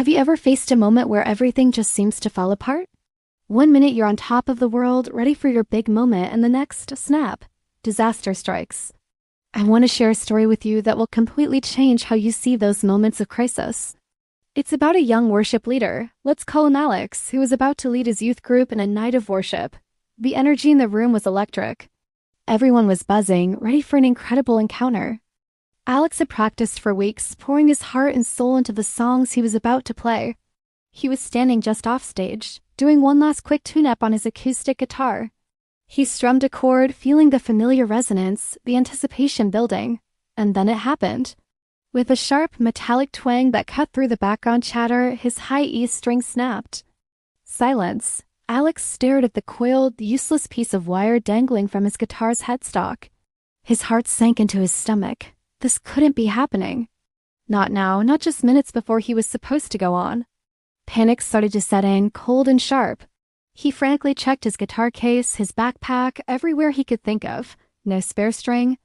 Have you ever faced a moment where everything just seems to fall apart? One minute you're on top of the world, ready for your big moment, and the next, snap, disaster strikes. I want to share a story with you that will completely change how you see those moments of crisis. It's about a young worship leader, let's call him Alex, who was about to lead his youth group in a night of worship. The energy in the room was electric. Everyone was buzzing, ready for an incredible encounter. Alex had practiced for weeks, pouring his heart and soul into the songs he was about to play. He was standing just off stage, doing one last quick tune-up on his acoustic guitar. He strummed a chord, feeling the familiar resonance, the anticipation building. And then it happened. With a sharp, metallic twang that cut through the background chatter, his high E string snapped. Silence. Alex stared at the coiled, useless piece of wire dangling from his guitar's headstock. His heart sank into his stomach. This couldn't be happening. Not now, not just minutes before he was supposed to go on. Panic started to set in, cold and sharp. He frantically checked his guitar case, his backpack, everywhere he could think of. No spare string.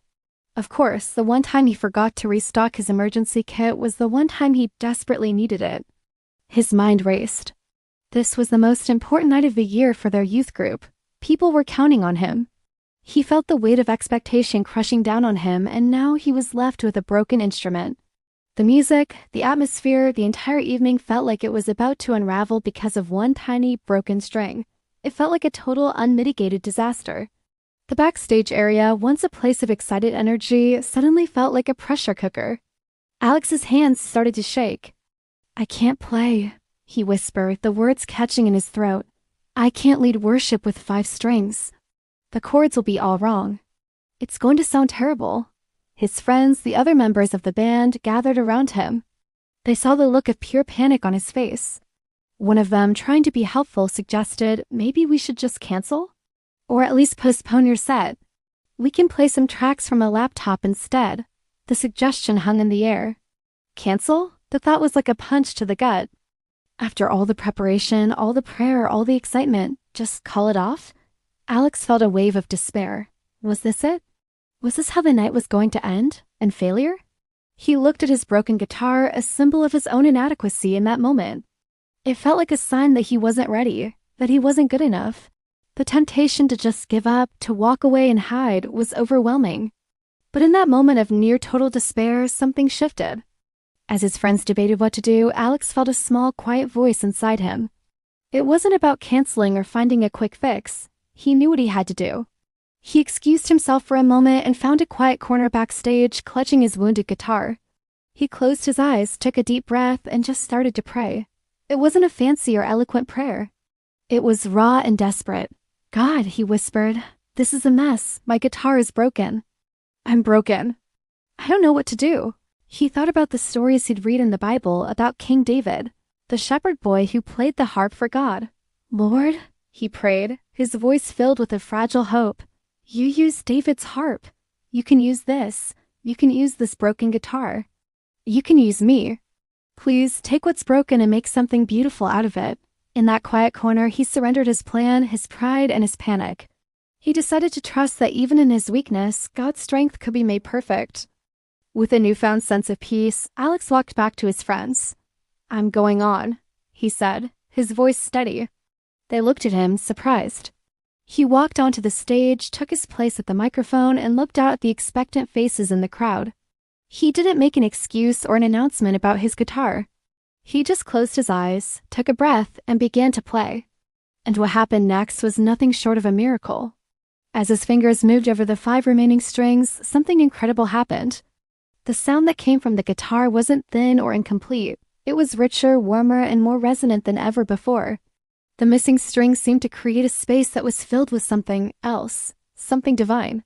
Of course, the one time he forgot to restock his emergency kit was the one time he desperately needed it. His mind raced. This was the most important night of the year for their youth group. People were counting on him. He felt the weight of expectation crushing down on him, and now he was left with a broken instrument. The music, the atmosphere, the entire evening felt like it was about to unravel because of one tiny, broken string. It felt like a total, unmitigated disaster. The backstage area, once a place of excited energy, suddenly felt like a pressure cooker. Alex's hands started to shake. "I can't play," he whispered, the words catching in his throat. "I can't lead worship with 5 strings. The chords will be all wrong. It's going to sound terrible." His friends, the other members of the band, gathered around him. They saw the look of pure panic on his face. One of them, trying to be helpful, suggested, "Maybe we should just cancel? Or at least postpone your set. We can play some tracks from a laptop instead." The suggestion hung in the air. Cancel? The thought was like a punch to the gut. After all the preparation, all the prayer, all the excitement, just call it off? Alex felt a wave of despair. Was this it? Was this how the night was going to end? And failure? He looked at his broken guitar, a symbol of his own inadequacy in that moment. It felt like a sign that he wasn't ready, that he wasn't good enough. The temptation to just give up, to walk away and hide, was overwhelming. But in that moment of near total despair, something shifted. As his friends debated what to do, Alex felt a small, quiet voice inside him. It wasn't about canceling or finding a quick fix. He knew what he had to do. He excused himself for a moment and found a quiet corner backstage, clutching his wounded guitar. He closed his eyes, took a deep breath, and just started to pray. It wasn't a fancy or eloquent prayer. It was raw and desperate. "God," he whispered, "this is a mess. My guitar is broken. I'm broken. I don't know what to do." He thought about the stories he'd read in the Bible about King David, the shepherd boy who played the harp for God. "Lord," he prayed, his voice filled with a fragile hope, "you used David's harp. You can use this. You can use this broken guitar. You can use me. Please take what's broken and make something beautiful out of it." In that quiet corner, he surrendered his plan, his pride, and his panic. He decided to trust that even in his weakness, God's strength could be made perfect. With a newfound sense of peace, Alex walked back to his friends. "I'm going on," he said, his voice steady. They looked at him, surprised. He walked onto the stage, took his place at the microphone, and looked out at the expectant faces in the crowd. He didn't make an excuse or an announcement about his guitar. He just closed his eyes, took a breath, and began to play. And what happened next was nothing short of a miracle. As his fingers moved over the 5 remaining strings, something incredible happened. The sound that came from the guitar wasn't thin or incomplete. It was richer, warmer, and more resonant than ever before. The missing strings seemed to create a space that was filled with something else, something divine.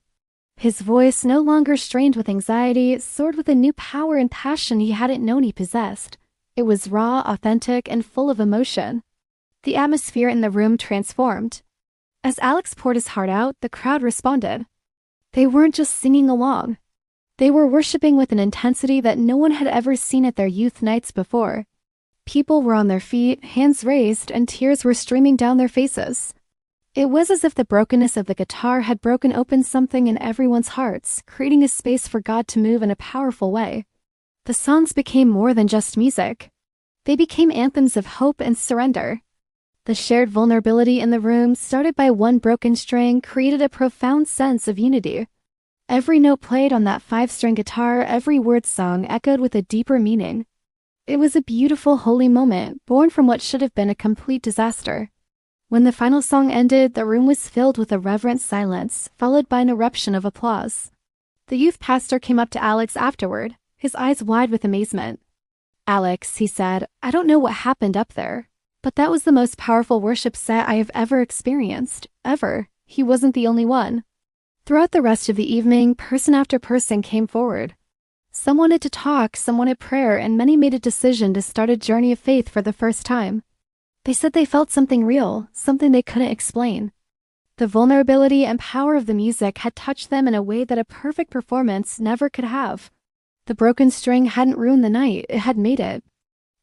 His voice, no longer strained with anxiety, soared with a new power and passion he hadn't known he possessed. It was raw, authentic, and full of emotion. The atmosphere in the room transformed. As Alex poured his heart out, the crowd responded. They weren't just singing along. They were worshiping with an intensity that no one had ever seen at their youth nights before. People were on their feet, hands raised, and tears were streaming down their faces. It was as if the brokenness of the guitar had broken open something in everyone's hearts, creating a space for God to move in a powerful way. The songs became more than just music. They became anthems of hope and surrender. The shared vulnerability in the room, started by one broken string, created a profound sense of unity. Every note played on that 5-string guitar, every word sung, echoed with a deeper meaning. It was a beautiful, holy moment, born from what should have been a complete disaster. When the final song ended, the room was filled with a reverent silence, followed by an eruption of applause. The youth pastor came up to Alex afterward, his eyes wide with amazement. "Alex," he said, "I don't know what happened up there, but that was the most powerful worship set I have ever experienced, ever." He wasn't the only one. Throughout the rest of the evening, person after person came forward. Some wanted to talk, some wanted prayer, and many made a decision to start a journey of faith for the first time. They said they felt something real, something they couldn't explain. The vulnerability and power of the music had touched them in a way that a perfect performance never could have. The broken string hadn't ruined the night, it had made it.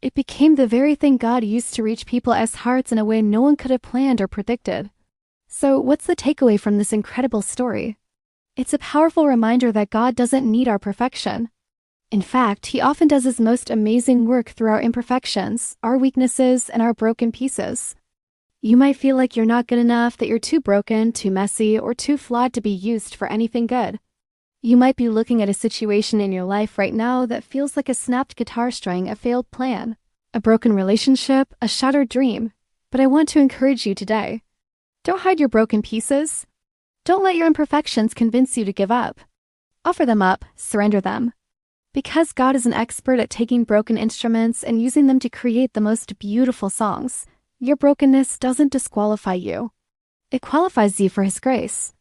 It became the very thing God used to reach people's hearts in a way no one could have planned or predicted. So, what's the takeaway from this incredible story? It's a powerful reminder that God doesn't need our perfection. In fact, He often does His most amazing work through our imperfections, our weaknesses, and our broken pieces. You might feel like you're not good enough, that you're too broken, too messy, or too flawed to be used for anything good. You might be looking at a situation in your life right now that feels like a snapped guitar string, a failed plan, a broken relationship, a shattered dream. But I want to encourage you today. Don't hide your broken pieces. Don't let your imperfections convince you to give up. Offer them up, surrender them. Because God is an expert at taking broken instruments and using them to create the most beautiful songs, your brokenness doesn't disqualify you. It qualifies you for His grace.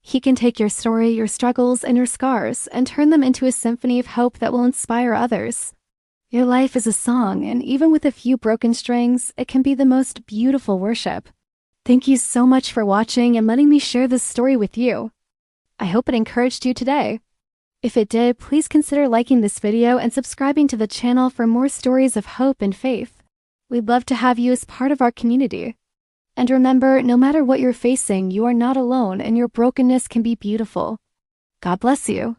He can take your story, your struggles, and your scars and turn them into a symphony of hope that will inspire others. Your life is a song, and even with a few broken strings, it can be the most beautiful worship. Thank you so much for watching and letting me share this story with you. I hope it encouraged you today. If it did, please consider liking this video and subscribing to the channel for more stories of hope and faith. We'd love to have you as part of our community. And remember, no matter what you're facing, you are not alone and your brokenness can be beautiful. God bless you.